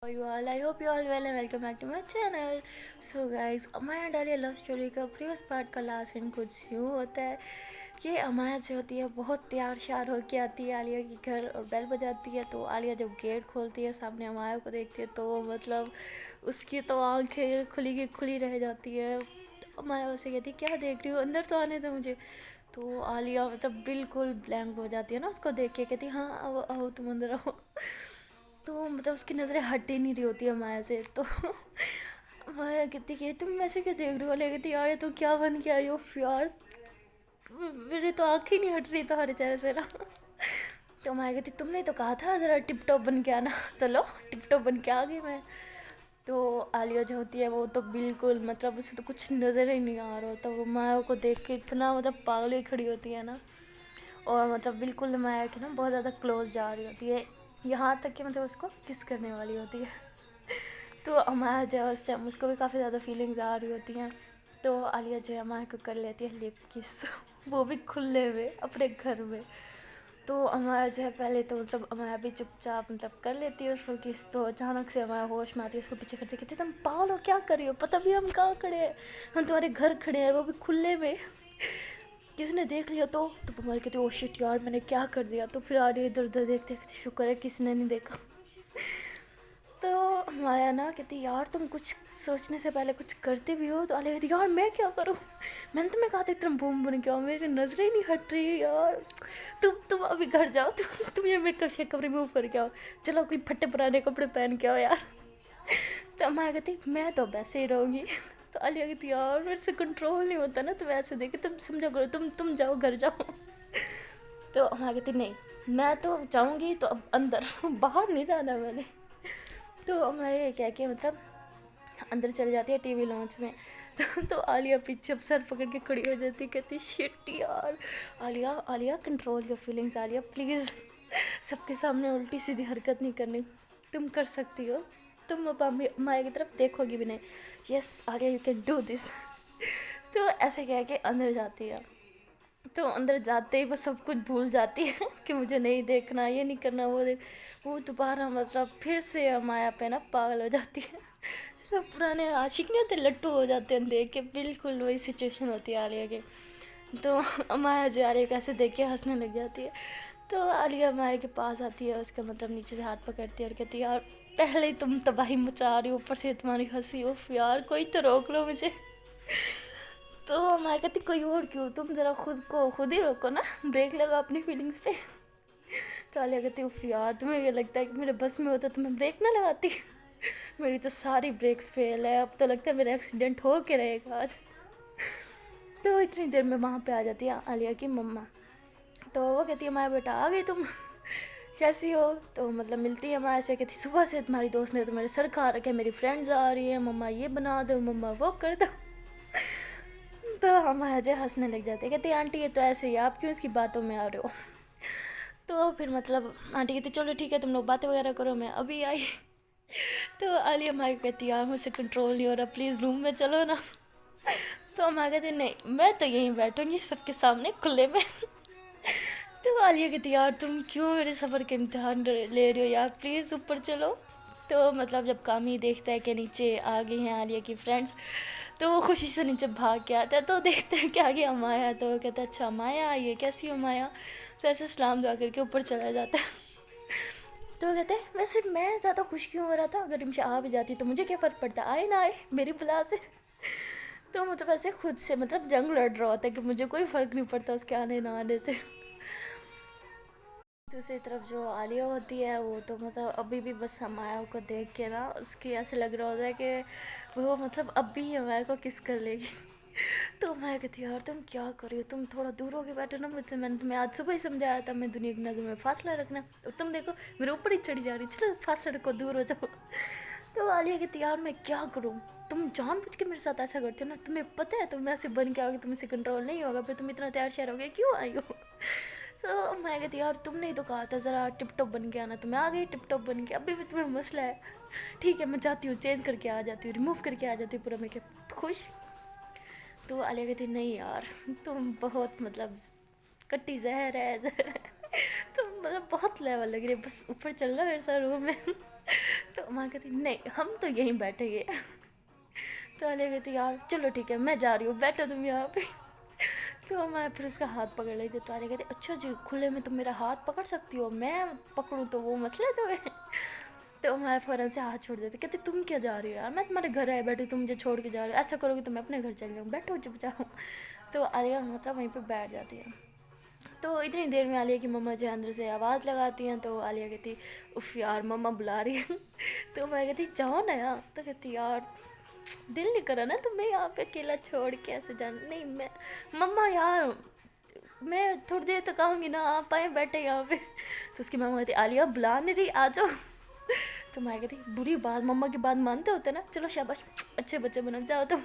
You all, I hope you all well and welcome back to my channel. So guys, अमाया डालिया love story का previous part का last scene कुछ यूँ होता है कि अमाया जो होती है बहुत तैयार श्यार होके आती है आलिया के घर और बेल बजाती है। तो आलिया जब गेट खोलती है सामने अमाया को देखती है तो मतलब उसकी तो आंखें खुली की खुली रह जाती है। तो अमाया उसे कहती है क्या देख रही हो, अंदर तो आने दो मुझे। तो आलिया मतलब बिल्कुल ब्लैंक हो जाती है ना उसको देख के, कहती हाँ आओ आओ तुम अंदर आओ। तो मतलब उसकी नज़रें हट ही नहीं रही होती है माया से। तो माया कहती कि तुम ऐसे क्यों देख रही हो, ले कहती यार ये तो क्या बन के आई हो यार, मेरे तो आँख ही नहीं हट रही तुम्हारे चेहरे से ना। तो माया कहती तुमने तो कहा था ज़रा टिप टॉप बन के आना, तो लो टिप टॉप बन के आ गई मैं। तो आलिया जो होती है वो तो बिल्कुल मतलब उसे तो कुछ नज़र ही नहीं आ रहा होता। वो माया को देख के इतना मतलब पागल ही खड़ी होती है ना, और मतलब बिल्कुल माया की ना बहुत ज़्यादा क्लोज जा रही होती है, यहाँ तक कि मतलब उसको किस करने वाली होती है। तो अमाया जो है उस टाइम उसको भी काफ़ी ज़्यादा फीलिंग्स आ रही होती हैं। तो आलिया जो है अमाया को कर लेती है लिप किस, वो भी खुले में अपने घर में। तो अमाया जो है पहले तो मतलब अमाया भी चुपचाप मतलब कर लेती है उसको किस। तो अचानक से अमाया होश में आती है, उसको पीछे करती कहती तुम पागल हो क्या कर रही हो, पता भी हम कहाँ खड़े हैं, हम तुम्हारे घर खड़े हैं वो भी खुले में, किसने देख लिया तो कमल कहती ओ शिट यार मैंने क्या कर दिया। तो फिर आ रही इधर उधर देखते कहती शुक्र है किसने नहीं देखा। तो माया ना कहती यार तुम कुछ सोचने से पहले कुछ करते भी हो। तो आलिया कहती यार मैं क्या करूँ, मैंने तुम्हें कहा था इतना बूम बन के आओ, मेरी नज़रें ही नहीं हट रही यार। तुम अभी घर जाओ, तुम ये मेकअप शेकअप रिमूव करके आओ, चलो कोई फटे पुराने कपड़े पहन के आओ यार। तो माया कहती मैं तो वैसे ही रहूँगी। तो आलिया कहती यार मेरे से कंट्रोल नहीं होता ना, तुम ऐसे देखे तुम समझो करो, तुम जाओ घर जाओ। तो माया कहती नहीं मैं तो जाऊँगी तो अब अंदर, बाहर नहीं जाना मैंने। तो मैं ये कह के मतलब अंदर चली जाती है टीवी लॉन्च में। तो आलिया पीछे सर पकड़ के खड़ी हो जाती, कहती शिट यार। Alia Alia control your feelings Alia please, सबके सामने उल्टी सीधी हरकत नहीं करनी, तुम कर सकती हो, तुम अब माया की तरफ देखोगी भी नहीं। Yes Alia you can do this. तो ऐसे कह के अंदर जाती है। तो अंदर जाते ही वो सब कुछ भूल जाती है कि मुझे नहीं देखना, ये नहीं करना, वो देख। वो दोबारा मतलब फिर से माया पे ना पागल हो जाती है। सब पुराने आशिक नहीं होते लट्टू हो जाते हैं देख के, बिल्कुल वही सिचुएशन होती है आलिया की। तो माया जो आलिया को ऐसे देख के हंसने लग जाती है। तो आलिया माया के पास आती है, उसका मतलब नीचे से हाथ पकड़ती है और कहती है यार पहले ही तुम तबाही मचा रही हो, ऊपर से तुम्हारी हंसी, उफ यार कोई तो रोक लो मुझे। तो मैं कहती कोई और क्यों, तुम ज़रा खुद को खुद ही रोको ना, ब्रेक लगा अपनी फीलिंग्स पे। तो आलिया कहती उफ यार तुम्हें ये लगता है कि मेरे बस में होता तो मैं ब्रेक ना लगाती। मेरी तो सारी ब्रेक्स फेल है, अब तो लगता है मेरा एक्सीडेंट हो के रहेगा आज। तो इतनी देर में वहाँ पे आ जाती है आलिया की मम्मा। तो वो कहती है माया बेटा आ गई तुम, कैसी हो। तो मतलब मिलती है माया से, कहती सुबह से तुम्हारी दोस्त ने तो मेरे सर खा रखे, मेरी फ्रेंड्स आ रही है, मम्मा ये बना दो मम्मा वो कर दो। तो हम अजय हंसने लग जाते, कहते आंटी ये तो ऐसे ही, आप क्यों इसकी बातों में आ रहे हो। तो फिर मतलब आंटी कहती चलो ठीक है तुम लोग बातें वगैरह करो मैं अभी आई। तो आलिया माँ कहती यार मुझसे कंट्रोल नहीं हो रहा, प्लीज़ रूम में चलो ना। तो माँ कहती नहीं मैं तो यहीं बैठूंगी सबके सामने खुले में। तो आलिया कहती यार तुम क्यों मेरे सफ़र के इम्तिहान ले रहे हो यार, प्लीज़ ऊपर चलो। तो मतलब जब कामी देखता है कि नीचे आ गई हैं आलिया की फ्रेंड्स, तो वो खुशी से नीचे भाग के आता है। तो देखते हैं कि आगे माया है, तो वो कहता है अच्छा माया आई है, कैसी हो माया। तो ऐसे सलाम दुआ करके ऊपर चला जाता है। तो वो कहते हैं वैसे मैं ज़्यादा खुश क्यों हो रहा था, अगर रिमशा आ भी जाती तो मुझे क्या फ़र्क पड़ता, आए ना आए मेरी बुला से। तो मतलब ऐसे खुद से मतलब जंग लड़ रहा होता है कि मुझे कोई फ़र्क नहीं पड़ता उसके आने ना आने से। दूसरी तरफ जो आलिया होती है वो तो मतलब अभी भी बस हमाया को देख के ना उसकी ऐसे लग रहा होता है कि वो मतलब अब भी हमाया को किस कर लेगी। तो मैं कहती यार तुम क्या कर रही हो, तुम थोड़ा दूर होके बैठो ना मुझसे, मैंने तुम्हें आज सुबह ही समझाया था मैं दुनिया की नज़र में फासला रखना, और तुम देखो मेरे ऊपर ही चढ़ी जा रही, चलो फासला रखो दूर हो जाओ। तो आलिया कहती यार मैं क्या करूँ, तुम जानबूझ के मेरे साथ ऐसा करते हो ना, तुम्हें पता है तुम ऐसे बन के आओगे तुमसे कंट्रोल नहीं होगा, फिर तुम इतना तैयार शहर हो गए क्यों आई हो। तो मैं कहती यार तुमने ही तो कहा था ज़रा टिप टॉप बन के आना, तो मैं आ गई टिप टॉप बन के, अभी भी तुम्हें मसला है, ठीक है मैं जाती हूँ चेंज करके आ जाती हूँ, रिमूव करके आ जाती हूँ पूरा मेकअप, खुश। तो आलिया कहती नहीं यार तुम बहुत मतलब कट्टी जहर है, जहर है। तुम मतलब बहुत लेवल लग रही है, बस ऊपर चल रहा मेरे साथ रूम में। تو ماں کہتی نہیں ہم تو یہیں بیٹھیں گے. تو علیہ کہتی یار چلو ٹھیک ہے میں جا رہی ہوں بیٹھو تم یہاں پہ. تو میں پھر اس کا ہاتھ پکڑ لیتی. تو علیہ کہتی اچھا جی کھلے میں تم میرا ہاتھ پکڑ سکتی ہو, میں پکڑوں تو وہ مسئلہ تو ہے. تو میں فوراً سے ہاتھ چھوڑ دیتی. کہتی تم کیا جا رہی ہو یار, میں تمہارے گھر آئے بیٹھی, تم مجھے چھوڑ کے جا رہے ہو, ایسا کرو گی تو میں اپنے گھر چل جاؤں, بیٹھو چپ جاؤ. تو علیہ مطلب وہیں پہ بیٹھ جاتی ہے. تو اتنی دیر میں علیہ کی مما جو ہے اندر سے آواز لگاتی ہیں. تو علیہ کہتی اف یار مما بلا رہی ہیں. تو میں کہتی جاؤ نا یار. تو کہتی یار دل نہیں کرا نا تمہیں یہاں پہ اکیلا چھوڑ کے ایسے جانا. نہیں میں مما یار میں تھوڑی دیر تک آؤں گی نا, آپ آئیں بیٹھے یہاں پہ. تو اس کی مما کہتی عالیہ بلا نہیں رہی آ جاؤ. تو میں کہتی بری بات, مما کی بات مانتے ہوتے نا, چلو شاباش اچھے بچے بنو جاؤ تم.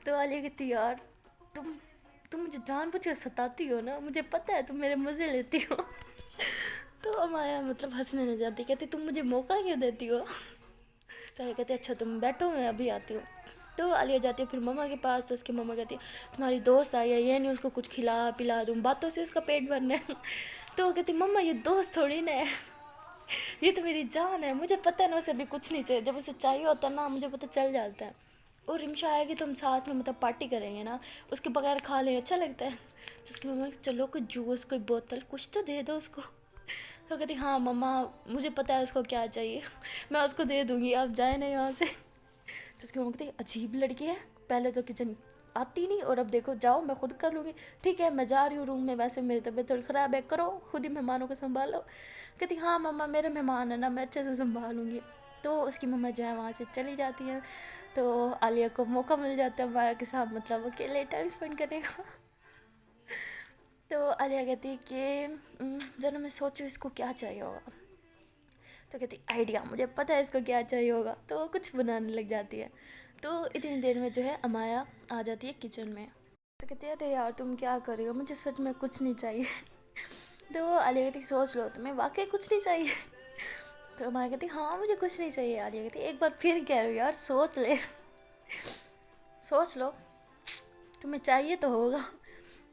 تو عالیہ کہتی یار تم مجھے جان بوجھ کے ستاتی ہو نا, مجھے پتہ ہے تم میرے مزے لیتی ہو. تو امایا مطلب ہنسنے لگ جاتی, کہتی تم مجھے موقع کیوں دیتی ہو. تو عالیہ کہتی اچھا تم بیٹھو میں ابھی آتی ہوں. تو عالیہ جاتی ہے پھر مما کے پاس. تو اس کی مما کہتی تمہاری دوست آئی ہے, یہ نہیں اس کو کچھ کھلا پلا دوں, باتوں سے اس کا پیٹ بھرنا ہے. تو وہ کہتی مما یہ دوست تھوڑی نا ہے, یہ تو میری جان ہے, مجھے پتہ ہے نا اسے ابھی کچھ نہیں چاہیے, جب اسے چاہیے ہوتا ہے نا مجھے پتہ چل جاتا ہے. اور رمشا آئے گی تو ہم ساتھ میں مطلب پارٹی کریں گے نا, اس کے بغیر کھا لیں اچھا لگتا ہے. تو اس کی مما چلو کوئی جوس کوئی بوتل کچھ تو دے دو اس کو. تو کہتی ہاں مما مجھے پتہ ہے اس کو کیا چاہیے, میں اس کو دے دوں گی, آپ جائیں نا یہاں سے. تو اس کی مما کہتی عجیب لڑکی ہے, پہلے تو کچن آتی نہیں اور اب دیکھو جاؤ میں خود کر لوں گی. ٹھیک ہے میں جا رہی ہوں روم میں, ویسے میری طبیعت تھوڑی خراب ہے, کرو خود ہی مہمانوں کو سنبھالو. کہتی ہاں مما میرے مہمان ہیں نا, میں اچھے سے سنبھالوں گی. تو اس کی مما جو ہے وہاں سے چلی جاتی ہیں. تو عالیہ کو موقع مل جاتا ہے مایا کے ساتھ مطلب اکیلے ٹائم اسپینڈ کرنے کا. تو عالیہ کہتی کہ ذرا میں سوچوں اس کو کیا چاہیے ہوگا. تو کہتی آئیڈیا, مجھے پتہ ہے اس کو کیا چاہیے ہوگا. تو وہ کچھ بنانے لگ جاتی ہے. تو اتنی دیر میں جو ہے امایا آ جاتی ہے کچن میں. تو کہتی ہے ارے یار تم کیا کر رہی ہو, مجھے سچ میں کچھ نہیں چاہیے. تو عالیہ کہتی سوچ لو تمہیں واقعی کچھ نہیں چاہیے. تو امایا کہتی ہاں مجھے کچھ نہیں چاہیے. عالیہ کہتی ایک بار پھر کہہ رہی ہوں یار سوچ لے, سوچ لو تمہیں چاہیے تو ہوگا.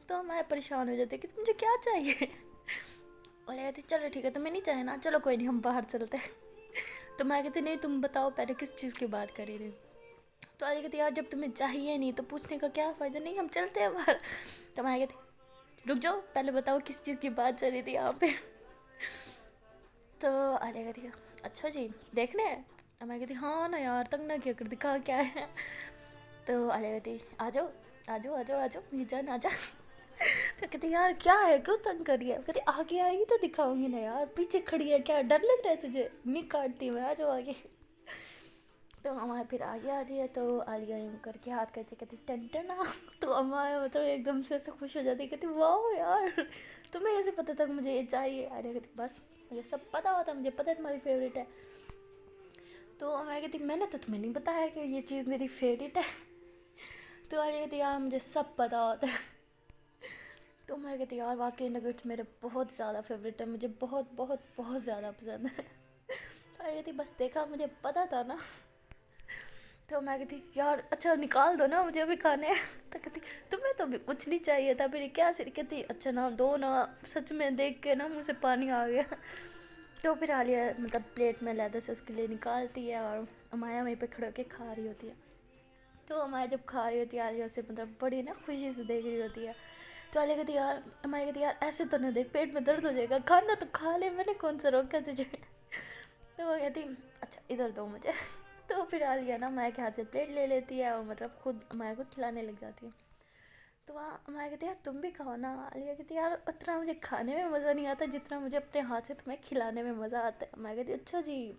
تو میں پریشان ہو جاتی کہ مجھے کیا چاہیے. عالیہ کہتی چلو ٹھیک ہے تمہیں نہیں چاہیے نا, چلو کوئی نہیں ہم باہر چلتے ہیں. تو میں کہتی نہیں تم بتاؤ پہلے کس چیز کی بات کر رہی تھی. تو عالیہ کہتی یار جب تمہیں چاہیے نہیں تو پوچھنے کا کیا فائدہ, نہیں ہم چلتے ہیں باہر. تو میں کہتی رک جاؤ پہلے بتاؤ کس چیز کی بات چل رہی تھی یہاں پہ. تو عالیہ کہتی اچھا جی دیکھنا ہے. میں کہتی ہاں نا یار تنگ نہ کیا کر, دکھا کیا ہے. تو عالیہ کہتی آ جاؤ آ جاؤ آ جاؤ آ جاؤ میری جان آ جا. تو کہتی یار کیا ہے کیوں تنگ کر رہی ہے. کہتی آگے آئے گی تو دکھاؤں گی نا یار, پیچھے کھڑی ہے کیا ڈر لگ رہا ہے تجھے, نہیں کاٹتی میں, آ جاؤ آگے. تو امایا پھر آگے آتی ہے. تو عالیہ یوں کر کے ہاتھ کرتی کہتی ٹن ٹنا. تو امایا مطلب ایک دم سے ایسے خوش ہو جاتی, کہتی واؤ یار تمہیں کیسے پتہ تھا مجھے یہ چاہیے. عالیہ کہتی بس مجھے سب پتہ ہوتا, مجھے پتہ ہے تمہاری فیوریٹ ہے. تو امایا کہتی میں نے تو تمہیں نہیں بتایا کہ یہ چیز میری فیوریٹ ہے. تو عالیہ کہتی یار مجھے سب پتہ ہوتا ہے. تو میں کہتی یار واقعی نگیٹس میرے بہت زیادہ فیوریٹ ہے, مجھے بہت بہت بہت زیادہ پسند ہے. عالیہ کہتی بس دیکھا مجھے پتہ تھا نا. تو میں کہتی یار اچھا نکال دو نا مجھے ابھی کھانے ہیں. تو کہتی تمہیں تو ابھی کچھ نہیں چاہیے تھا, پھر کیا سر. کہتی اچھا نا دو نا, سچ میں دیکھ کے نا منہ سے پانی آ گیا. تو پھر عالیہ مطلب پلیٹ میں لیدر سے اس کے لیے نکالتی ہے, اور امایا وہیں پہ کھڑے ہو کے کھا رہی ہوتی ہے. تو امایا جب کھا رہی ہوتی ہے عالیہ سے مطلب بڑی نا خوشی سے دیکھ رہی ہوتی ہے. تو عالیہ کہتی یار امایا کہتی یار ایسے تو نہ دیکھ, پیٹ میں درد ہو جائے گا, کھانا تو کھا لے, میں نے کون سا روکا تجھے. تو وہ کہتی اچھا ادھر دو مجھے. تو پھر عالیہ نا امایا کے ہاتھ سے پلیٹ لے لیتی ہے, اور مطلب خود امایا کو کھلانے لگ جاتی ہے. تو وہاں امایا کہتی یار تم بھی کھاؤ نا. عالیہ کہتی یار اتنا مجھے کھانے میں مزہ نہیں آتا جتنا مجھے اپنے ہاتھ سے تمہیں کھلانے میں مزہ آتا ہے. امایا کہتی اچھا جی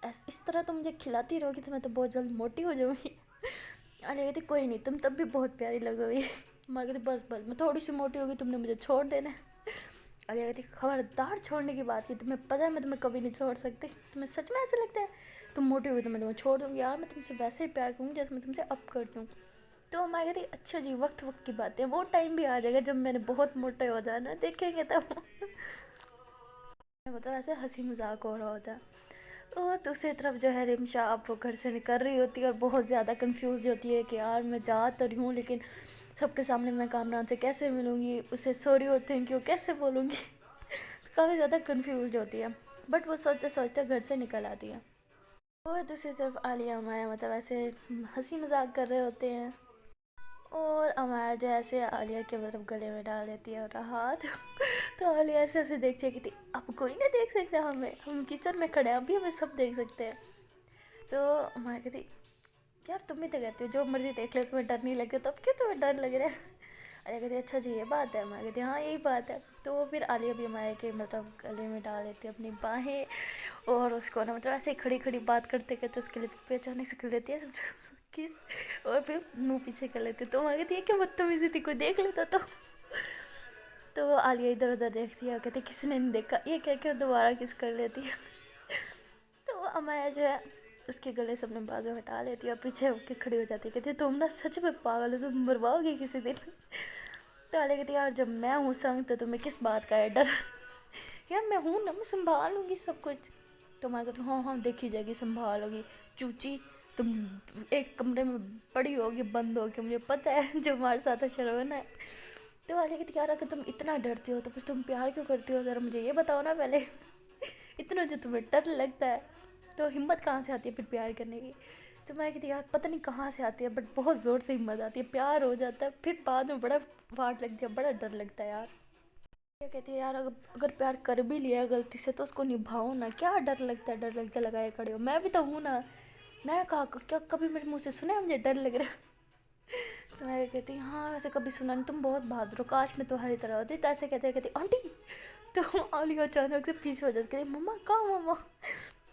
اس طرح تو مجھے کھلاتی رہو گی تو میں تو بہت جلد موٹی ہو جاؤں گی. عالیہ کہتی کوئی نہیں تم تب بھی بہت پیاری لگو گی. امایا کہتی بس بس میں تھوڑی سی موٹی ہوگی تم نے مجھے چھوڑ دینا ہے. عالیہ کہتی خبردار چھوڑنے کی بات کی, تمہیں پتہ ہے میں تمہیں کبھی نہیں چھوڑ سکتی. تمہیں سچ میں ایسا لگتا ہے تم موٹی ہوئی تو میں تمہیں چھوڑ دوں گی. یار میں تم سے ویسے ہی پیار کروں گی جیسے میں تم سے اب کرتی ہوں. تو امایا کہتی اچھا جی وقت وقت کی بات ہے, وہ ٹائم بھی آ جائے گا جب میں نے بہت موٹے ہو جانا, دیکھیں گے تب. مطلب ایسے ہنسی مذاق ہو رہا ہوتا ہے. اور دوسری طرف جو ہے رمشا اب وہ گھر سے نکل رہی ہوتی ہے, اور بہت زیادہ کنفیوز ہوتی ہے کہ یار میں جا تو رہی ہوں لیکن سب کے سامنے میں کامران سے کیسے ملوں گی, اسے سوری اور تھینک یو کیسے بولوں گی. کافی زیادہ کنفیوزڈ ہوتی ہے. बट वो सोचते सोचते घर से निकल आती है। और दूसरी तरफ आलिया माया मतलब ऐसे हंसी मजाक कर रहे होते हैं, और अमाया जो ऐसे आलिया के मतलब गले में डाल देती है और हाथ तो आलिया ऐसे ऐसे देखती है कि अब कोई नहीं देख सकता हमें, हम किचन में खड़े हैं अभी हमें सब देख सकते हैं। तो अमाया कहती यार तुम भी तो कहती हो जो मर्जी देख ले तुम्हें डर नहीं लगता, तो अब क्यों तुम्हें डर लग रहा है। आलिया कहती अच्छा जी ये बात है। अमाया कहती हाँ यही बात है। तो फिर आलिया भी अमाया के मतलब गले में डाल लेती है अपनी बाहें, और उसको ना मतलब ऐसे ही खड़ी खड़ी बात करते करते उसके लिप्स पे अचानक से कर लेती है किस, और फिर मुंह पीछे कर लेती है। तो अमाया कहती है क्या बदतमीजी थी, कोई देख लेता तो आलिया इधर उधर देखती है, कहती किसी ने नहीं देखा, ये कह के दोबारा किस कर लेती है। तो अमाया जो है उसके गले से अपने बाजू हटा लेती है और पीछे होकर खड़ी हो जाती है, कहती है तुम ना सच में पागल हो, तुम मरवाओगी किसी दिन। तो आलिया कहती है यार जब मैं हूँ संग तो तुम्हें किस बात का है डर। यार मैं हूँ ना, मैं संभाल लूँगी सब कुछ। तो मैं कहती हूँ हाँ हाँ देखी जाएगी संभालोगी, चूची तुम एक कमरे में पड़ी होगी बंद होगी, मुझे पता है जो हमारे साथ अशर होना है। तो आलिया कहती यार अगर तुम इतना डरती हो तो फिर तुम प्यार क्यों करती हो, ज़रा मुझे ये बताओ ना पहले। इतना जो तुम्हें डर लगता है तो हिम्मत कहाँ से आती है फिर प्यार करने की। तो मैं कहती यार पता नहीं कहाँ से आती है बट बहुत ज़ोर से हिम्मत आती है, प्यार हो जाता है फिर बाद में बड़ा वाट लगती है, बड़ा डर लगता है यार। क्या कहती है यार अगर प्यार कर भी लिया गलती से तो उसको निभाओ ना, क्या डर लगता है, डर लगता लगाए खड़े हो, मैं भी तो हूँ ना। मैं कहा क्या कभी मेरे मुँह से सुना है मुझे डर लग रहा है। तो मैं कहती हाँ वैसे कभी सुना नहीं, तुम बहुत बहादुर हो, काश में तुम्हारी तरह होती। तो ऐसे कहती आंटी। तो आलिया अचानक से पीछे हो जाती, कहती मम्मा कहाँ मम्मा।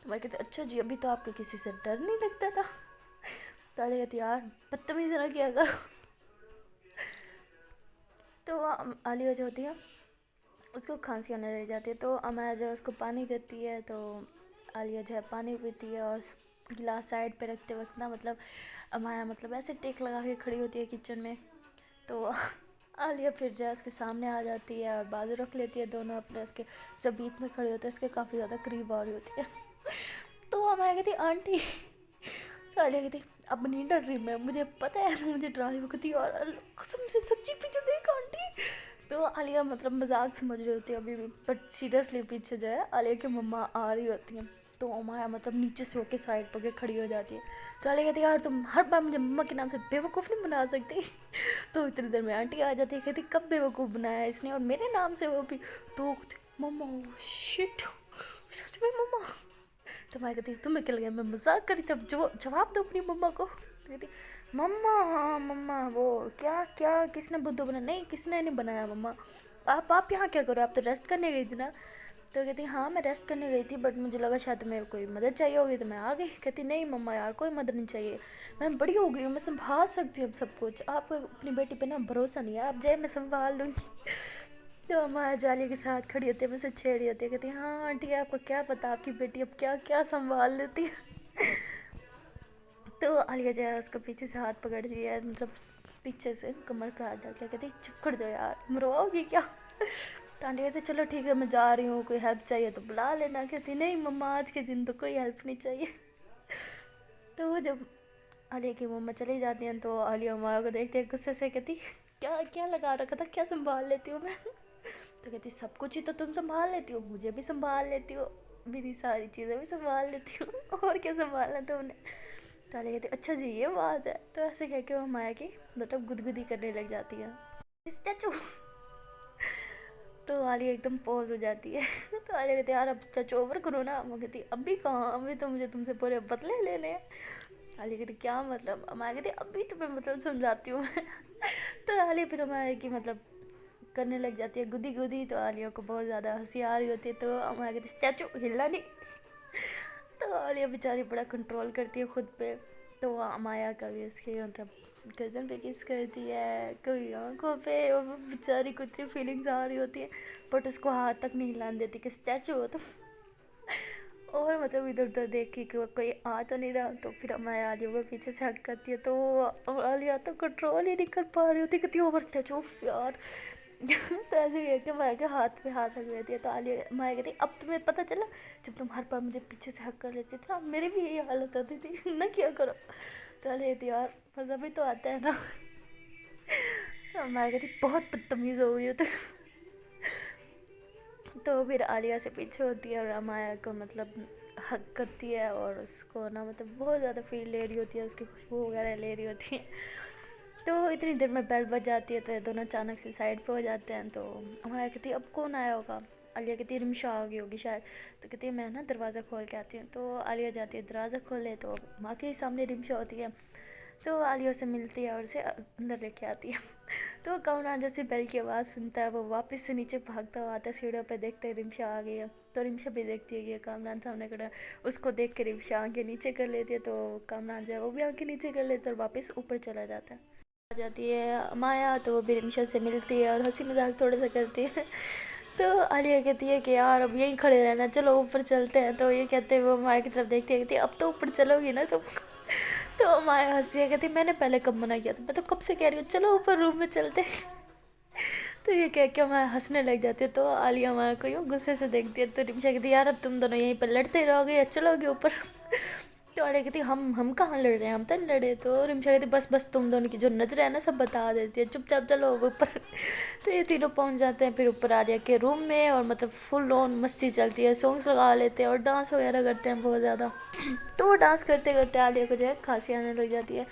तो मैं कहती अच्छा जी अभी तो आपको किसी से डर नहीं लगता था। तो आलिया कहती यार बदतमीज़ी ना किया करो। तो आलिया जो होती है उसको खांसी होने लग जाती है, तो अमाया जो है उसको पानी देती है। तो आलिया जो है पानी पीती है और गिलास साइड पे रखते वक्त ना मतलब अमाया मतलब ऐसे टेक लगा के खड़ी होती है किचन में। तो आलिया फिर जो है उसके सामने आ जाती है और बाजू रख लेती है दोनों अपने, उसके जब बीच में खड़ी होती है उसके काफ़ी ज़्यादा करीब आ रही होती है। तो अमाया कहती आंटी। तो आलिया कहती अब नहीं डर रही मैं, मुझे पता है तो मुझे डरा रही। वो कहती और कसम से सच्ची पीछे देख आंटी। तो आलिया मतलब मजाक समझ रही होती है अभी भी, बट सीरियसली पीछे जो है आलिया की मम्मा आ रही होती हैं। तो अमाया मतलब नीचे से होके साइड पर खड़ी हो जाती है। तो आलिया कहती है यार तुम हर बार मुझे मम्मा के नाम से बेवकूफ़ नहीं बना सकती। तो इतनी देर में आंटी आ जाती है, कहती कब बेवकूफ़ बनाया इसने और मेरे नाम से वो भी। तो मम्मा शिट सच में मम्मा। तो मैं कहती तुम्हें क्या लगा मैं मजाक करी, तब जवाब दो अपनी मम्मा को। तो कहती मम्मा हाँ मम्मा वो क्या क्या किसने बुद्धू बनाया, नहीं किसने नहीं बनाया मम्मा। आप यहाँ क्या करो, आप तो रेस्ट करने गई थी ना। तो कहती हाँ मैं रेस्ट करने गई थी बट मुझे लगा शायद तुम्हें कोई मदद चाहिए होगी तो मैं आ गई। कहती नहीं मम्मा यार कोई मदद नहीं चाहिए, मैं बड़ी हो गई हूँ, मैं संभाल सकती हूँ सब कुछ, आपको अपनी बेटी पे ना भरोसा नहीं है, आप जाए मैं संभाल लूँगी। तो अम्मा जाली के साथ खड़ी होती है, मुझसे छेड़ी होती है, कहती है हाँ आंटी आपको क्या पता आपकी बेटी अब क्या क्या संभाल लेती है। तो आलिया जो है उसको पीछे से हाथ पकड़ती है, मतलब पीछे से कमर पे हाथ डाल के कहती चुप कर जाओ यार मरवाओगी क्या। तो आंटी कहती चलो ठीक है मैं जा रही हूँ, कोई हेल्प चाहिए तो बुला लेना। कहती नहीं मम्मा आज के दिन तो कोई हेल्प नहीं चाहिए। तो जब आलिया की मम्मा चली जाती हैं तो आलिया मम्मा को देखते हैं गुस्से से, कहती क्या क्या लगा रखा था, क्या संभाल लेती हूँ मैं। तो कहती सब कुछ ही तो तुम संभाल लेती हो, मुझे भी संभाल लेती हो, मेरी सारी चीज़ें भी संभाल लेती हो, और क्या संभालना तुमने। तो आलिया कहती अच्छा जी ये बात है। तो ऐसे कह के वो माया की मतलब गुदगुदी करने लग जाती है स्टैचू। तो आलिया एकदम पॉज हो जाती है। तो आलिया कहती यार अब स्टैचू ओवर करो ना। वो कहती अभी कहाँ, अभी तो मुझे तुमसे पूरे बदले लेने हैं। आलिया कहती क्या मतलब, माया कहती अभी तुम्हें मतलब समझाती हूँ मैं। तो आलिया फिर माया की मतलब करने लग जाती है गुदी गुदी। तो आलिया को बहुत ज़्यादा हंसी आ रही होती है, तो माया कहती स्टैचू हिलना नहीं। तो आलिया बेचारी बड़ा कंट्रोल करती है खुद पे। तो माया कभी उसके मतलब गर्दन पे किस करती है, कभी आंखों पे, और वो बेचारी को इतनी फीलिंग्स आ रही होती है बट उसको हाथ तक नहीं हिलाने देती कि स्टैचू हो तुम। और मतलब इधर उधर देख के कि कोई आ तो नहीं रहा, तो फिर माया आलिया को पीछे से हक करती है। तो आलिया तो कंट्रोल ही नहीं कर पा रही होती, कहती ओवर स्टैचू यार। तो ऐसे ही है कि माया के हाथ पे हाथ रख देती है। तो आलिया माया कहती अब तुम्हें पता चला, जब तुम हर बार मुझे पीछे से हक कर लेती थी ना, मेरी भी यही हालत होती थी ना, क्या करो। तो आलिया कहती यार मज़ा भी तो आता है ना। तो माया कहती बहुत बदतमीज़ हो गई हो तो। تو پھر عالیہ سے پیچھے ہوتی ہے اور امایا کو مطلب حق کرتی ہے اور اس کو نا مطلب بہت زیادہ فیل لے رہی ہوتی ہے، اس کی خوشبو وغیرہ لے رہی ہوتی ہے۔ تو اتنی دیر میں بیل بج جاتی ہے تو یہ دونوں اچانک سے سائڈ پہ ہو جاتے ہیں۔ تو امایا کہتی ہے اب کون آیا ہوگا؟ عالیہ کہتی ہے رمشا آ گئی ہوگی شاید۔ تو کہتی ہے میں نا دروازہ کھول کے آتی ہوں۔ تو عالیہ جاتی ہے دروازہ کھولے تو ماں کے سامنے رمشا ہوتی ہے، تو عالیہ سے ملتی ہے اور اسے اندر لے کے آتی ہے۔ تو کامران جیسے بیل کی آواز سنتا ہے وہ واپس سے نیچے بھاگتا ہوا آتا ہے، سیڑھیوں پہ دیکھتے ہیں رمشا آ گئی ہے۔ تو رمشا بھی دیکھتی ہے کہ کامران سامنے کھڑا ہے، اس کو دیکھ کے رمشا آنکھیں نیچے کر لیتی ہے، تو کامران جو ہے وہ بھی آنکھیں نیچے کر لیتا ہے اور واپس اوپر چلا جاتا ہے۔ آ جاتی ہے مایا تو وہ بھی رمشا سے ملتی ہے اور ہنسی مذاق تھوڑا سا کرتی ہے۔ تو عالیہ کہتی ہے کہ یار اب یہیں کھڑے رہنا، چلو اوپر چلتے ہیں۔ تو یہ کہتے ہوئے وہ مایا کی طرف دیکھتی ہے، کہتی ہے اب تو اوپر چلو گی نا تم؟ تو مایا ہنستی ہے، کہتی ہے میں نے پہلے کب منع کیا تھا، میں تو کب سے کہہ رہی ہوں چلو اوپر روم میں چلتے ہیں۔ تو یہ کہہ کے مایا ہنسنے لگ جاتی ہے، تو عالیہ مایا کو یوں غصے سے دیکھتی ہے۔ تو رمشا کہتی ہے یار اب تم دونوں یہیں پہ لڑتے رہو گے یا چلو گے اوپر؟ تو عالیہ کہتی ہے ہم کہاں لڑ رہے ہیں، ہم تو نہیں لڑے۔ تو رمشا کہتی ہے بس تم دونوں کی جو نظریں ہیں نا سب بتا دیتی ہے، چپ چاپ چلو اوپر۔ تو یہ تینوں پہنچ جاتے ہیں پھر اوپر عالیہ کے روم میں، اور مطلب فل آن مستی چلتی ہے، سانگس لگا لیتے ہیں اور ڈانس وغیرہ کرتے ہیں بہت زیادہ۔ تو وہ ڈانس کرتے کرتے عالیہ کو جو ہے کھانسی آنے لگ جاتی ہے۔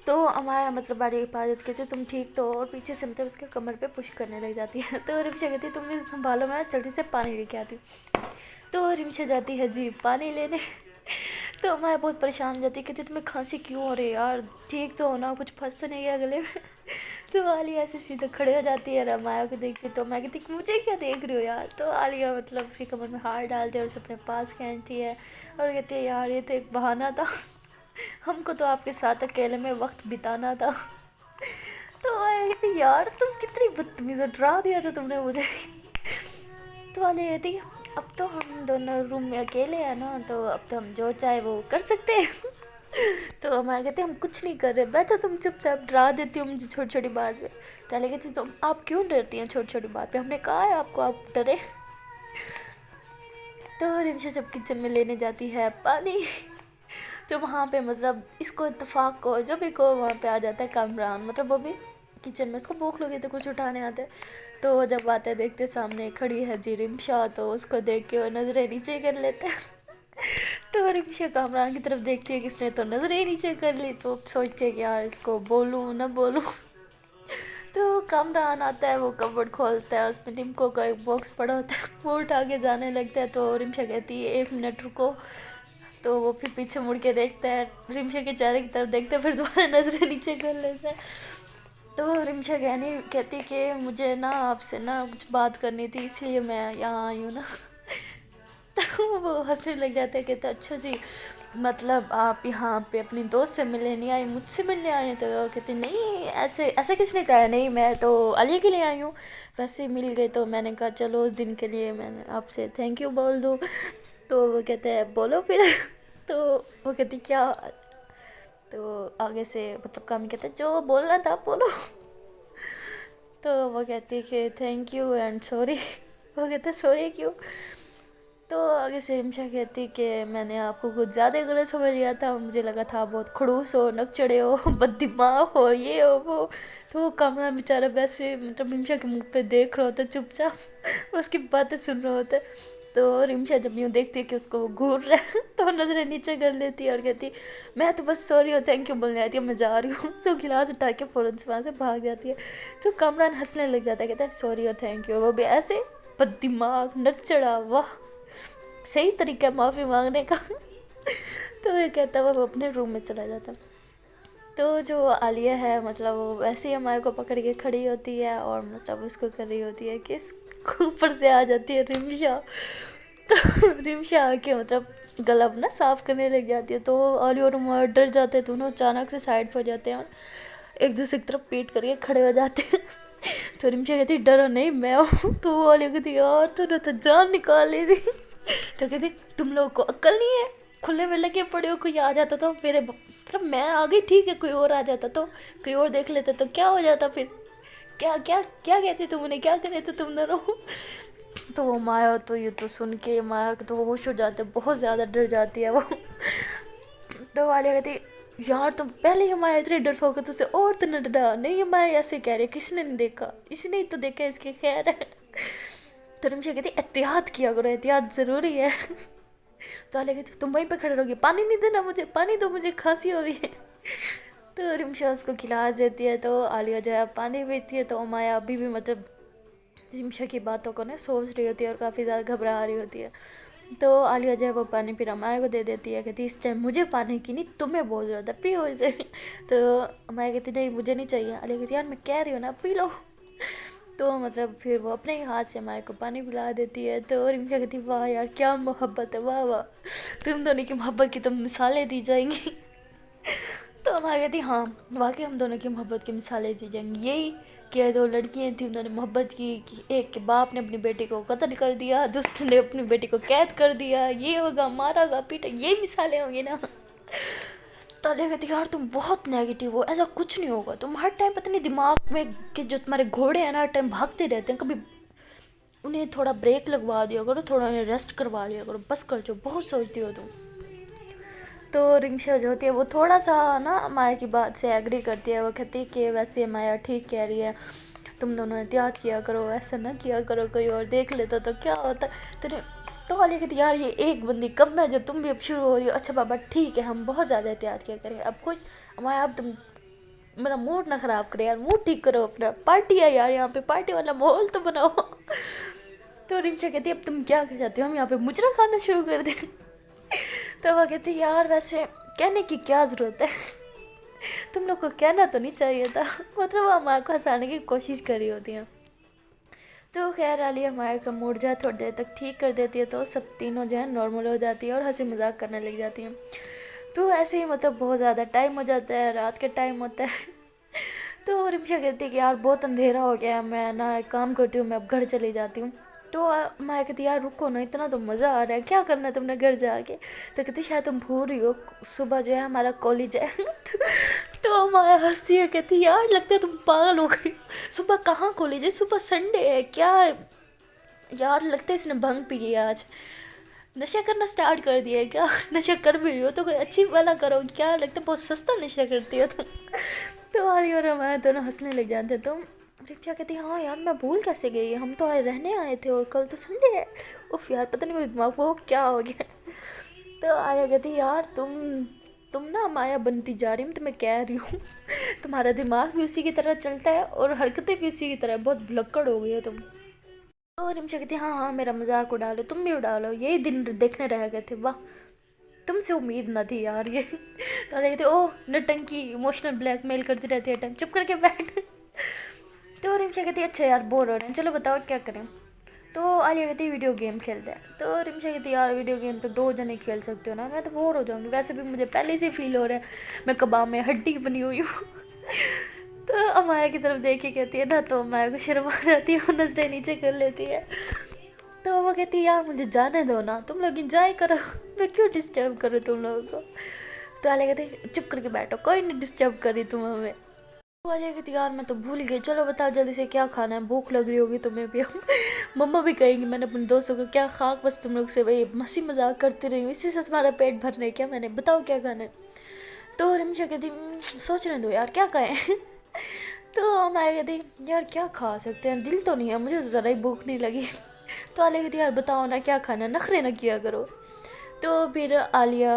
تو امایا مطلب عالیہ کی حفاظت کہتی ہے تم ٹھیک تو ہو، اور پیچھے سے مطلب اس کے کمر پہ پش کرنے لگ جاتی ہے۔ تو رمشا کہتی ہے تم بھی سنبھالو، میں جلدی سے پانی لے کے آتی ہوں۔ تو رمشا جاتی ہے جی پانی لینے۔ تو امایا بہت پریشان ہو جاتی ہے، کہتی تمہیں کھانسی کیوں ہو رہی ہے یار، ٹھیک تو ہونا، کچھ پھنس تو نہیں گیا گلے میں؟ تو عالیہ ایسے سیدھے کھڑے ہو جاتی ہے اور امایا کو دیکھتی ہے، تو میں کہتی مجھے کیا دیکھ رہی ہو یار؟ تو عالیہ مطلب اس کے کمر میں ہاتھ ڈالتی ہے اور اسے اپنے پاس کھینچتی ہے اور کہتی ہے یار یہ تو ایک بہانہ تھا، ہم کو تو آپ کے ساتھ اکیلے میں وقت بتانا تھا۔ تو میں کہتی یار تم کتنی بدتمیز ہو، ڈرا دیا تھا تم نے مجھے۔ تو عالیہ کہتی اب تو ہم دونوں روم میں اکیلے ہیں نا، تو اب تو ہم جو چاہے وہ کر سکتے ہیں۔ تو ہمارے کہتے ہم کچھ نہیں کر رہے، بیٹھو تم چپ چاپ، ڈرا دیتی ہو مجھے چھوٹی چھوٹی بات پہ۔ تو عالیہ کہتی تم آپ کیوں ڈرتی ہیں چھوٹی چھوٹی بات پہ، ہم نے کہا ہے آپ کو آپ ڈرے؟ تو رمشا جب کچن میں لینے جاتی ہے پانی، تو وہاں پہ مطلب اس کو اتفاق کو جو بھی کو وہاں پہ آ جاتا ہے کامران، مطلب وہ بھی کچن میں، اس کو بھوک لگی تو کچھ اٹھانے آتے۔ تو وہ جب آتے دیکھتے سامنے کھڑی ہے جی رمشا، تو اس کو دیکھ کے وہ نظریں نیچے کر لیتے ہیں۔ تو رمشا کامران کی طرف دیکھتی ہے کہ اس نے تو نظریں نیچے کر لی، تو سوچتے ہیں کہ یار اس کو بولوں نہ بولوں۔ تو کامران آتا ہے، وہ کبڈ کھولتا ہے، اس میں نمکو کا ایک باکس پڑا ہوتا ہے، وہ اٹھا کے جانے لگتا ہے۔ تو رمشا کہتی ہے 1 منٹ رکو۔ تو وہ پھر پیچھے مڑ کے دیکھتا ہے، رمشا کے چہرے کی طرف دیکھتا ہے، پھر دوبارہ نظریں نیچے کر لیتا ہے۔ تو رمشا کہتی کہ مجھے نا آپ سے نا کچھ بات کرنی تھی، اس لیے میں یہاں آئی ہوں نا۔ تو وہ ہنسنے لگ جاتا ہے، کہتا ہے اچھا جی، مطلب آپ یہاں پہ اپنی دوست سے ملنے نہیں آئی، مجھ سے ملنے آئی ہیں؟ تو کہتی نہیں ایسے کس نے کہا ہے، نہیں میں تو عالیہ کے لیے آئی ہوں، ویسے ہی مل گئے تو میں نے کہا چلو اس دن کے لیے میں نے آپ سے تھینک یو بول دوں۔ تو وہ کہتے ہیں بولو پھر۔ تو وہ کہتی کیا؟ تو آگے سے مطلب کام کہتا ہے جو بولنا تھا بولو۔ تو وہ کہتی ہے کہ تھینک یو اینڈ سوری۔ وہ کہتا ہے سوری کیوں؟ تو آگے سے رمشا کہتی کہ میں نے آپ کو کچھ زیادہ غلط سمجھ لیا تھا، مجھے لگا تھا بہت خڑوس ہو، نکچڑے ہو، بد دماغ ہو، یہ ہو وہ۔ تو وہ کامران بیچارہ ویسے مطلب رمشا کے منہ پہ دیکھ رہا ہوتا ہے چپ چاپ اور اس کی باتیں سن رہا ہوتا ہے۔ تو رمشا جب یوں دیکھتی ہے کہ اس کو وہ گھور رہا ہے تو وہ نظریں نیچے کر لیتی ہے اور کہتی میں تو بس سوری اور تھینک یو بولنے آئی تھی، اب میں جا رہی ہوں۔ تو گلاس اٹھا کے فوراً سے وہاں سے بھاگ جاتی ہے۔ تو کامران ہنسنے لگ جاتا ہے، کہتا ہے سوری اور تھینک یو، وہ بھی ایسے بد دماغ نکچڑا، واہ صحیح طریقہ ہے معافی مانگنے کا۔ تو یہ کہتا ہے وہ اپنے روم میں چلا جاتا ہے۔ تو جو عالیہ ہے مطلب وہ ویسے ہی ہمارے کو پکڑ کے کھڑی ہوتی ہے اور مطلب اس کو کر رہی ہوتی ہے کہ اس اوپر سے آ جاتی ہے رمشا۔ تو رمشا آ کے مطلب گلا اپنا صاف کرنے لگ جاتی ہے، تو عالیہ اور ہمارا ڈر جاتے ہیں، دونوں اچانک سے سائڈ پہ ہو جاتے ہیں اور ایک دوسرے کی طرف پیٹ کر کے کھڑے ہو جاتے ہیں۔ تو رمشا کہتی ڈرو نہیں میں ہوں۔ تو وہ عالیہ کہتی یار تو نے تو جان نکال لی تھی۔ تو کہتی تم لوگوں کو عقل نہیں ہے، کھلے میں لگے پڑے ہو، کوئی آ جاتا تو میرے مطلب میں آ گئی ٹھیک ہے، کوئی اور آ جاتا تو کوئی اور دیکھ لیتا تو کیا ہو جاتا پھر، کیا کیا کیا کہتے تم انہیں، کیا کرے تھے تم دونوں؟ تو وہ مایا تو یہ تو سن کے مایا تو وہ ہوش ہو جاتے، بہت زیادہ ڈر جاتی ہے وہ۔ تو عالیہ کہتی یار تم پہلے ہی مایا اتنے ڈرپوک ہے، تو اسے اور تو نہ ڈرا، نہیں مایا ایسے کہہ رہے، کس نے نہیں دیکھا، اس نے ہی تو دیکھا، اس کی خیر ہے۔ तो रिमशा कहती एहतियात किया करो, एहतियात ज़रूरी है। तो आलिया कहती तुम वहीं पे खड़े रहोगे, पानी नहीं देना मुझे, पानी दो मुझे, खांसी हो रही है। तो रिमशा उसको गिलास देती है, तो आलिया जो है पानी पीती है। तो अमाया अभी भी मतलब रिमशा की बातों को ना सोच रही होती है और काफ़ी ज़्यादा घबरा रही होती है। तो आलिया जो है वो पानी फिर अमाया को दे देती है, कहती इस टाइम मुझे पानी की नहीं तुम्हें बहुत ज़्यादा पियो इसे। तो अमाया कहती नहीं मुझे नहीं चाहिए। आलिया कहती यार मैं कह रही हूँ ना पी लो। तो मतलब फिर वो अपने ही हाथ से अमाया को पानी पिला देती है। तो रिमशा कहती वाह यार क्या मोहब्बत है, वाह वाह, तुम दोनों की मोहब्बत की तो मिसालें दी जाएंगी। तो अमाया कहती हाँ वाकई हम दोनों की मोहब्बत की मिसालें दी जाएंगी। यही कि दो लड़कियाँ थी, उन्होंने मोहब्बत की कि एक के बाप ने अपनी बेटी को कत्ल कर दिया, दूसरे ने अपनी बेटी को कैद कर दिया, ये होगा मारागा पीटा, ये मिसालें होंगी ना। तो आलिया कहती यार तुम बहुत नेगेटिव हो, ऐसा कुछ नहीं होगा, तुम हर टाइम पता नहीं दिमाग में कि जो तुम्हारे घोड़े हैं ना हर टाइम भागते रहते हैं, कभी उन्हें थोड़ा ब्रेक लगवा दिया करो, थोड़ा उन्हें रेस्ट करवा लिया करो, बस कर जो बहुत सोचती हो तुम। तो रिमशा जो होती है वो थोड़ा सा ना माया की बात से एग्री करती है। वो कहती है कि वैसे माया ठीक कह रही है, तुम दोनों एहतियात किया करो, ऐसा ना किया करो, कोई और देख लेता तो क्या होता। तो आलिया कहती यार ये एक बंदी कम है जब तुम भी अब शुरू हो रही हो। अच्छा बाबा ठीक है हम बहुत ज़्यादा एहतियात किया करें, अब कुछ माया अब तुम मेरा मूड ना ख़राब करे यार, मूड ठीक करो अपना, पार्टी है यार यहाँ पे, पार्टी वाला माहौल तो बनाओ। तो रिमशा कहती अब तुम क्या चाहते हो, हम यहाँ पे मुजरा खाना शुरू कर दें। तो वो कहती यार वैसे कहने की क्या ज़रूरत है, तुम लोग को कहना तो नहीं चाहिए था। मतलब वो अमाया को हंसाने की कोशिश कर रही होती हैं। तो खैर आलिया अमाया का मूड जो है थोड़ी देर तक ठीक कर देती है, तो सब तीनों जो है नॉर्मल हो जाती है और हंसी मजाक करने लग जाती हैं। तो ऐसे ही मतलब बहुत ज़्यादा टाइम हो जाता है, रात के टाइम होता है। तो रिमशा कहती है कि यार बहुत अंधेरा हो गया है, मैं ना एक काम करती हूँ, मैं अब घर चली जाती हूँ। तो मैं कहती यार रुको ना, इतना तो मज़ा आ रहा है, क्या करना है तुमने घर जाके। तो कहती शायद तुम भूल रही हो सुबह जो है हमारा कॉलेज है। तो माया हंसती है, कहती यार लगता है तुम पागल हो गई, सुबह कहाँ कॉलेज है, सुबह संडे है क्या यार, लगता है इसने भंग पी है आज, नशा करना स्टार्ट कर दिया है क्या। नशा कर भी रही हो तो कोई अच्छी वाला करो, क्या लगता है बहुत सस्ता नशा करती हो तुम। तो आलिया और मैं दोनों हंसने लग जाते। तो रिमशा कहती हाँ यार मैं भूल कैसे गई, हम तो आज रहने आए थे और कल तो संडे है, उफ यार पता नहीं मेरे दिमाग को क्या हो गया। तो आलिया कहती यार तुम ना माया बनती जा रही, मैं तुम्हें कह रही हूँ। तुम्हारा दिमाग भी उसी की तरह चलता है और हरकतें भी उसी की तरह, बहुत भुलक्कड़ हो गई हो तुम। तो रिमशा कहती हाँ हाँ मेरा मजाक उड़ा लो, तुम भी उड़ा लो, यही दिन देखने रह गए थे, वाह तुमसे उम्मीद ना थी यार ये। तो आलिया कहती ओ नटंकी, इमोशनल ब्लैकमेल करती रहती है टाइम, चुप करके बैठ। तो रिमशा कहती अच्छा यार बोर हो रहे हैं, चलो बताओ क्या करें। तो आलिया कहती वीडियो गेम खेलते हैं। तो रिमशा कहती यार वीडियो गेम तो 2 जने खेल सकते हो ना, मैं तो बोर हो जाऊँगी, वैसे भी मुझे पहले से फील हो रहा है मैं कबाब में हड्डी बनी हुई हूँ। तो अमाया की तरफ देख के कहती है ना, तो अमाया को शर्म आ जाती है, वो नजरें नीचे कर लेती है। तो वो कहती है यार मुझे जाने दो ना, तुम लोग इंजॉय करो, मैं क्यों डिस्टर्ब करूँ तुम लोगों को। तो आलिया कहती चुप करके बैठो, कोई नहीं डिस्टर्ब करी तुम हमें। तो आलिया कहती यार मैं तो भूल गई, चलो बताओ जल्दी से क्या खाना है, भूख लग रही होगी तुम्हें भी। मम्मा भी कहेंगी मैंने अपने दोस्तों को क्या खाक, बस तुम लोग से भाई मस्ती मजाक करती रही हूँ, इसी से तुम्हारा पेट भरने है क्या, मैंने बताओ क्या खाना है। तो रिमशा कहती सोचने दो यार क्या खाएं। तो मैं कहती यार क्या खा सकते हैं, दिल तो नहीं है मुझे, ज़रा ही भूख नहीं लगी। तो आलिया कहती यार बताओ ना क्या खाना है, नखरे ना किया करो। तो फिर आलिया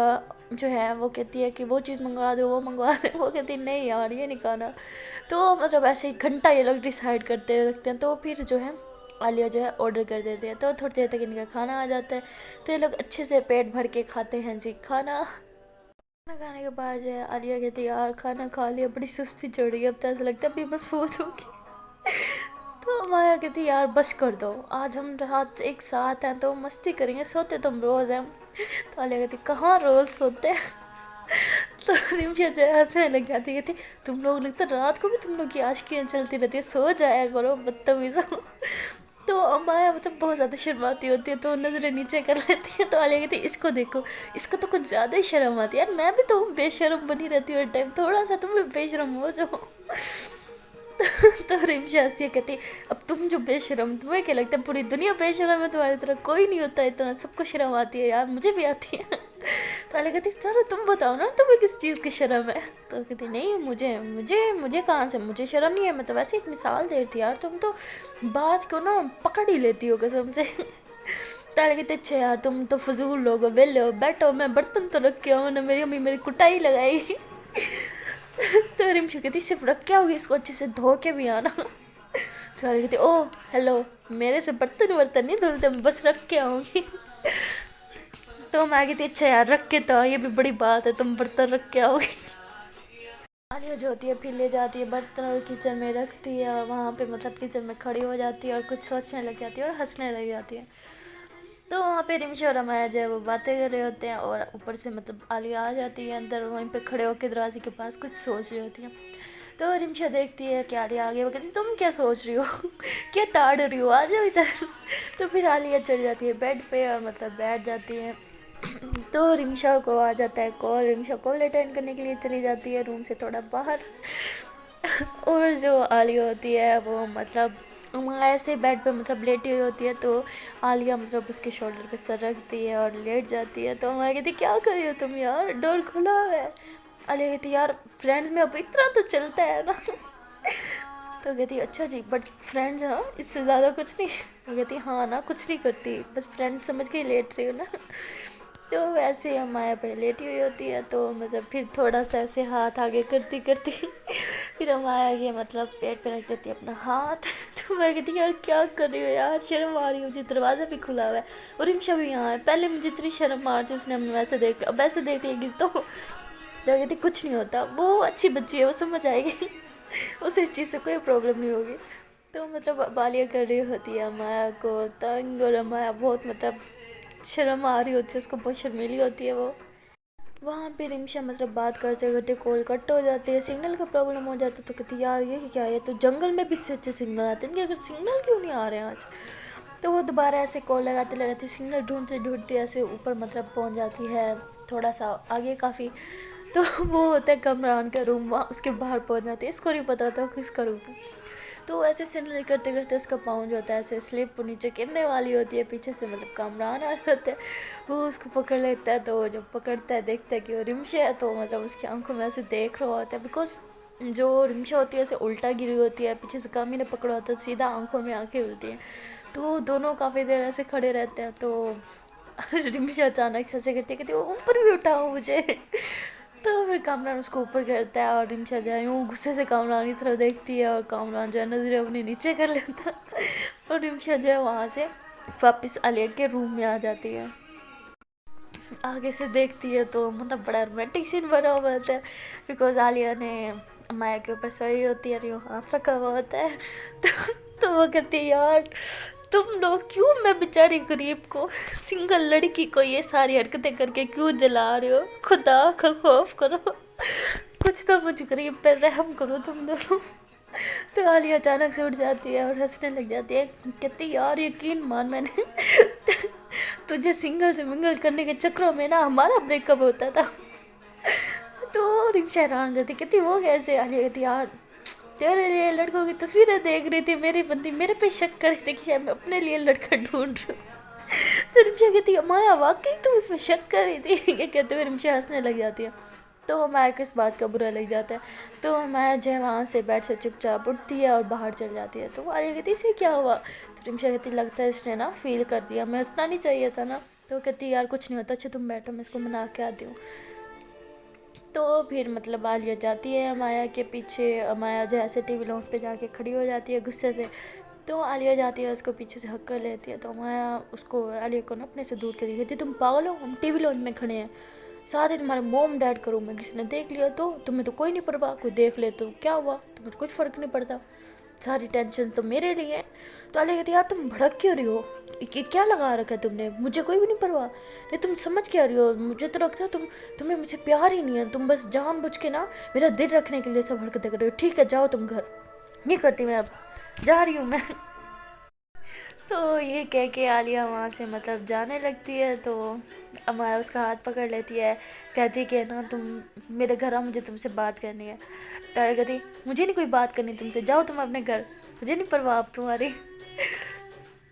जो है वो कहती है कि वो चीज़ मंगवा दो, वो मंगवा दो। वो कहती नहीं यार ये नहीं खाना। तो मतलब ऐसे ही घंटा ये लोग डिसाइड करते रखते हैं। तो फिर जो है आलिया जो है ऑर्डर कर देते हैं, तो थोड़ी देर तक इनका खाना आ जाता है। तो ये लोग अच्छे से पेट भर के खाते हैं जी खाना खाने के बाद जो है आलिया कहती यार खाना खा लिया, बड़ी सुस्ती चढ़ गई, अब तो ऐसा लगता है अभी मैं सो जाऊँगी। तो माया कहती यार बस कर दो, आज हम रात एक साथ हैं तो मस्ती करेंगे, सोते तुम रोज़ हैं। तो आलिया कहती कहाँ रोज़ सोते हैं। तो रिमशा जो है हंसने लग जाती, कहती तुम लोग लगता रात को भी तुम लोग की आशिकियाँ चलती रहती है, सो जाया करो बदतमीज़ हो। तो माया मतलब बहुत ज़्यादा शर्माती होती है, तो नज़रें नीचे कर लेती है। तो आलिया कहती इसको देखो, इसको तो कुछ ज़्यादा ही शर्म आती है यार, मैं भी तो बेशर्म बनी रहती हूँ हर टाइम, थोड़ा सा तुम भी बेशर्म हो जाओ। तो रिमशा हंसती है, कहती अब तुम जो बेशर्म, तुम्हें क्या लगता है पूरी दुनिया बेशर्म है, तुम्हारी तरह कोई नहीं होता इतना, सबको शर्म आती है यार, मुझे भी आती है। تو आलिया कहती चलो तुम बताओ ना तुम्हें किस चीज़ की शर्म है। तो कहती नहीं मुझे मुझे मुझे कहाँ से, मुझे शर्म नहीं है, मैं तो वैसे एक मिसाल दे रही थी यार, तुम तो बात को ना पकड़ ही लेती हो कसम से। तो आलिया कहती अच्छा यार तुम तो फजूल लोग हो, बेले हो, बैठो मैं बर्तन तो रख के आऊँ ना, मेरी अम्मी मेरी कुटाई लगाएगी। तो रिमशा कहती सिर्फ रख के आओगी, इसको अच्छे से धो के भी आना। तो आलिया कहती ओ हेलो, मेरे से बर्तन वर्तन नहीं धुलते, मैं बस रख के आऊँगी। तो मैं कहती अच्छा यार रख के तो, ये भी बड़ी बात है, तुम बर्तन रख के आओगी। आलिया जो होती है फिर ले जाती है बर्तन और किचन में रखती है, और वहाँ पे मतलब किचन में खड़ी हो जाती है और कुछ सोचने लग जाती है और हंसने लग जाती है। तो वहाँ पे रिमशा और अमाया जो है वो बातें कर रहे होते हैं, और ऊपर से मतलब आलिया आ जाती है अंदर, वहीं पे खड़े होकर दरवाजे के पास कुछ सोच रही होती है। तो रिमशा देखती है कि आलिया आ गई, वो कहती तुम क्या सोच रही हो, क्या ताड़ रही हो, आ जाओ इधर। तो फिर आलिया चढ़ जाती है बेड पे और मतलब बैठ जाती है। तो रिमशा को आ जाता है कॉल, रिमशा कॉल अटेंड करने के लिए चली जाती है रूम से थोड़ा बाहर। और जो आलिया होती है वो मतलब ऐसे बेड पे मतलब लेटी हुई होती है, तो आलिया मतलब उसके शोल्डर पे सर रखती है और लेट जाती है। तो मैं कहती क्या कर रही हो तुम यार, डोर खुला हुआ है। आलिया कहती यार फ्रेंड्स में अब इतना तो चलता है ना। तो कहती अच्छा जी बट फ्रेंड्स हाँ, इससे ज़्यादा कुछ नहीं। वो कहती हाँ ना कुछ नहीं करती, बस फ्रेंड समझ के ही लेट रही हो ना। तो वैसे ही अमाया पे लेटी हुई होती है, तो मतलब फिर थोड़ा सा ऐसे हाथ आगे करती करती फिर अमाया ये मतलब पेट पे रख देती है अपना हाथ। तो मैं कहती यार क्या कर रही हो यार, शर्म आ रही है मुझे, दरवाज़ा भी खुला हुआ है और रिमशा भी यहाँ है, पहले मुझे इतनी शर्म आ रही थी, उसने हमें वैसे देख, अब ऐसे देख लेगी तो कहती कुछ नहीं होता, वो अच्छी बच्ची है, वो समझ आएगी। उसे इस चीज़ से कोई प्रॉब्लम नहीं होगी। तो मतलब बालिया कर रही होती है अमाया को तंग, और अमाया बहुत मतलब शर्म आ रही होती है उसको, बहुत शर्मीली होती है वो। वहाँ पे रिमशा मतलब बात करते करते कॉल कट हो जाती है, सिग्नल का प्रॉब्लम हो जाता है। तो कहती यार ये क्या है, तो जंगल में भी इससे अच्छे सिग्नल आते हैं, अगर सिग्नल क्यों नहीं आ रहे हैं आज। तो वो दोबारा ऐसे कॉल लगाते लगाते सिग्नल ढूंढते ढूंढते ऐसे ऊपर मतलब पहुँच जाती है, थोड़ा सा आगे काफ़ी। तो वो होता है कमरान का रूम, वहाँ उसके बाहर पहुँच जाती है, इसको नहीं पता था किसका रूम है। तो ऐसे सिग्नल करते करते उसका पाँव जो होता है ऐसे स्लिप नीचे गिरने वाली होती है, पीछे से मतलब कामरान आ जाता है, वो उसको पकड़ लेता है। तो वो जब पकड़ता है देखता है कि वो रिमशा है, तो मतलब उसकी आंखों में ऐसे देख रहा होता है, बिकॉज जो रिमशा होती है ऐसे उल्टा गिरी होती है, पीछे से कामी ने पकड़ा होता है, सीधा आंखों में आंखें मिलती हैं। तो दोनों काफ़ी देर ऐसे खड़े रहते हैं। तो रिमशा अचानक से ऐसे करती है, कहती वो ऊपर भी उठाओ मुझे। तो फिर कामरान उसको ऊपर करता है, और रिमशा जो है यूँ गुस्से से कामरान की तरफ देखती है, और कामरान जो है नजरें अपनी नीचे कर लेता है। और रिमशा जो है वहाँ से वापस आलिया के रूम में आ जाती है। आगे से देखती है तो मतलब बड़ा रोमांटिक सीन बना हुआ होता है, बिकॉज आलिया ने माया के ऊपर सोई होती है और यूँ हाथ रखा हुआ होता है। तो वो कहती है यार तुम लोग क्यों, मैं बेचारी गरीब को, सिंगल लड़की को ये सारी हरकतें करके क्यों जला रहे हो, खुदा का खौफ करो, कुछ तो मुझ गरीब पर रहम करो तुम दोनों। तो आलिया अचानक से उठ जाती है और हंसने लग जाती है, कहती यार यकीन मान मैंने तुझे सिंगल से मिंगल करने के चक्करों में ना हमारा ब्रेकअप होता था। तो रिमशा हैरान हो जाती, कहती वो कैसे। आलिया कहती यार तेरे लिए लड़कों की तस्वीरें देख रही थी, मेरी बंदी मेरे पे शक कर रही थी कि शायद मैं अपने लिए लड़का ढूंढ रही हूँ। तो रिमशा कहती माया वाकई तुम इसमें शक कर रही थी, ये कहते हुए रिमशा हंसने लग जाती है। तो माया को इस बात का बुरा लग जाता है। तो माया जो है वहाँ से बेड से चुपचाप उठती है और बाहर चल जाती है। तो आलिया कहती इसे क्या हुआ। तो रिमशा कहती लगता है इसने ना फील कर दिया, मैं हंसना नहीं चाहिए था ना। तो कहती यार कुछ नहीं होता, अच्छा तुम बैठो मैं इसको मना के आती हूँ। तो फिर मतलब आलिया जाती है माया के पीछे, माया जो ऐसे टीवी लॉन्च पे जाके खड़ी हो जाती है गुस्से से। तो आलिया जाती है उसको पीछे से हक कर लेती है। तो माया उसको आलिया को ना अपने से दूर कर कहती तुम पागल हो, हम टीवी लॉन्च में खड़े हैं, साथ ही तुम्हारे मोम डैड का रूम में, किसी ने देख लिया तो तुम्हें तो कोई नहीं परवाह, कोई देख ले तो क्या हुआ, तुम्हें तो कुछ फ़र्क नहीं पड़ता, सारी टेंशन तो मेरे लिए है। तो आलिया कहती यार तुम भड़क क्यों रही हो, ये क्या लगा रखा है तुमने, मुझे कोई भी नहीं परवाह, नहीं तुम समझ क्या रही हो, मुझे तो लगता है तुम्हें मुझसे प्यार ही नहीं है, तुम बस जानबूझ के ना मेरा दिल रखने के लिए सब हरकतें कर रही हो। ठीक है जाओ तुम घर, नहीं करती मैं, अब जा रही हूँ मैं। तो ये कह के आलिया वहाँ से मतलब जाने लगती है। तो अमाया उसका हाथ पकड़ लेती है, कहती कि ना तुम मेरे घर आओ, मुझे तुमसे बात करनी है। तो आलिया कहती मुझे नहीं कोई बात करनी तुमसे, जाओ तुम अपने घर, मुझे नहीं परवाह अब तुम्हारी।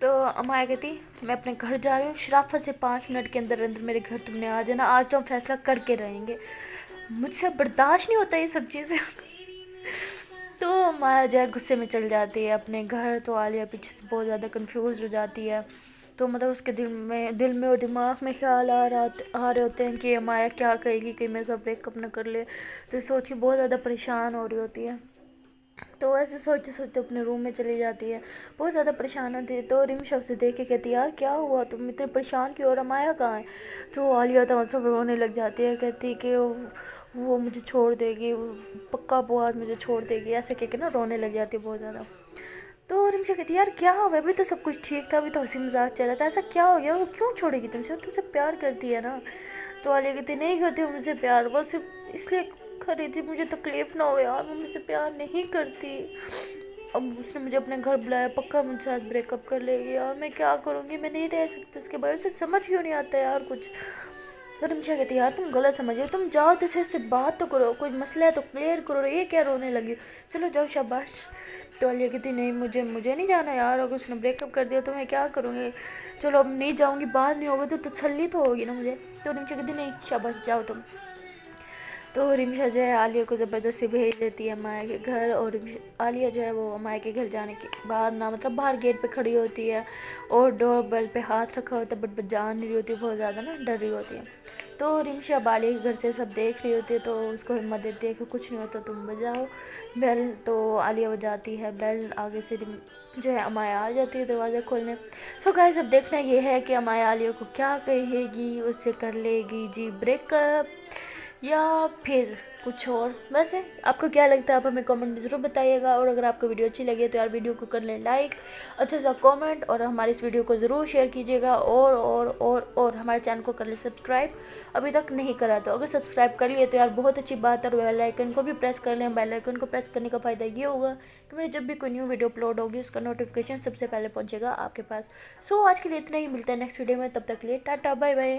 تو امایا کہتی میں اپنے گھر جا رہی ہوں، شرافت سے 5 منٹ کے اندر اندر میرے گھر تم نے آ جانا، آج تو ہم فیصلہ کر کے رہیں گے۔ مجھ سے برداشت نہیں ہوتا یہ سب چیزیں۔ تو مایا جو ہے غصے میں چل جاتی ہے اپنے گھر، تو عالیہ پیچھے سے بہت زیادہ کنفیوز ہو جاتی ہے۔ تو مطلب اس کے دل میں اور دماغ میں خیال آ رہے ہوتے ہیں کہ مایا کیا کہے گی کہ میرے ساتھ بریک اپ نہ کر لے، تو سوچ کے بہت زیادہ پریشان ہو رہی ہوتی ہے۔ تو ایسے سوچتے سوچتے اپنے روم میں چلی جاتی ہے، بہت زیادہ پریشان ہوتی ہے۔ تو رمشا اسے دیکھ کے کہتی ہے یار کیا ہوا، تم اتنے پریشان کیوں ہو رہا، مایا کہاں ہے؟ تو عالیہ تو مطلب رونے لگ جاتی ہے، کہتی کہ وہ مجھے چھوڑ دے گی، پکا بہت مجھے چھوڑ دے گی، ایسے کہہ کے نا رونے لگ جاتی ہے بہت زیادہ۔ تو رمشا کہتی ہے یار کیا ہوا، ابھی تو سب کچھ ٹھیک تھا، ابھی تو ہنسی مذاق چل رہا تھا، ایسا کیا ہو گیا، وہ کیوں چھوڑے گی تم سے، وہ تم سے پیار کرتی ہے نا؟ تو عالیہ کہتی نہیں کرتی وہ مجھ سے پیار، وہ صرف اس لیے کر رہی تھی مجھے تکلیف نہ ہو یار، وہ مجھ سے پیار نہیں کرتی، اب اس نے مجھے اپنے گھر بلایا، پکا مجھ سے بریک اپ کر لے گی یار، میں کیا کروں گی، میں نہیں رہ سکتی اس کے بارے، اسے سمجھ کیوں نہیں آتا یار کچھ۔ رمشا کہتی ہے یار تم غلط سمجھ رہے ہو، تم جاؤ تو اس سے بات تو کرو، کوئی مسئلہ ہے تو کلیئر کرو، یہ کیا رونے لگی، چلو جاؤ شاباش۔ تو عالیہ کہتی نہیں مجھے نہیں جانا یار، اگر اس نے بریک اپ کر دیا تو میں کیا کروں گی، چلو اب نہیں جاؤں گی، بعد میں ہوگا تو تسلی تو ہوگی نا مجھے۔ تو رمشا کہتی نہیں شاباش جاؤ تم۔ تو رمشا جو ہے عالیہ کو زبردستی بھیج دیتی ہے امایا کے گھر، اور عالیہ جو ہے وہ امایا کے گھر جانے کے بعد نا مطلب باہر گیٹ پہ کھڑی ہوتی ہے اور ڈور بیل پہ ہاتھ رکھا ہوتا ہے، بٹ جان نہیں رہی ہوتی، بہت زیادہ نا ڈر رہی ہوتی ہے۔ تو رمشا عالیہ کے گھر سے سب دیکھ رہی ہوتی ہے، تو اس کو ہمت دیتی ہے کہ کچھ نہیں ہوتا تم بجاؤ بیل۔ تو عالیہ بجاتی ہے بیل، آگے سے جو ہے امایا آ جاتی ہے دروازہ کھولنے۔ سو گائز اب دیکھنا یہ ہے کہ امایا عالیہ کو کیا کہے گی، اس سے کر لے گی جی بریک اپ یا پھر کچھ اور۔ ویسے آپ کو کیا لگتا ہے آپ ہمیں کامنٹ میں ضرور بتائیے گا، اور اگر آپ کو ویڈیو اچھی لگے تو یار ویڈیو کو کر لیں لائک، اچھا سا کامنٹ، اور ہماری اس ویڈیو کو ضرور شیئر کیجیے گا، اور ہمارے چینل کو کر لیں سبسکرائب ابھی تک نہیں کرا تو، اگر سبسکرائب کر لیے تو یار بہت اچھی بات ہے، اور بیل آئیکن کو بھی پریس کر لیں۔ بیل آئیکن کو پریس کرنے کا فائدہ یہ ہوگا کہ میری جب بھی کوئی نیو ویڈیو اپلوڈ ہوگی اس کا نوٹیفیکیشن سب سے پہلے پہنچے گا آپ کے پاس۔ سو آج کے لیے اتنا ہی، ملتا ہے نیکسٹ ویڈیو میں، تب تک کے لیے ٹاٹا بائے بائے۔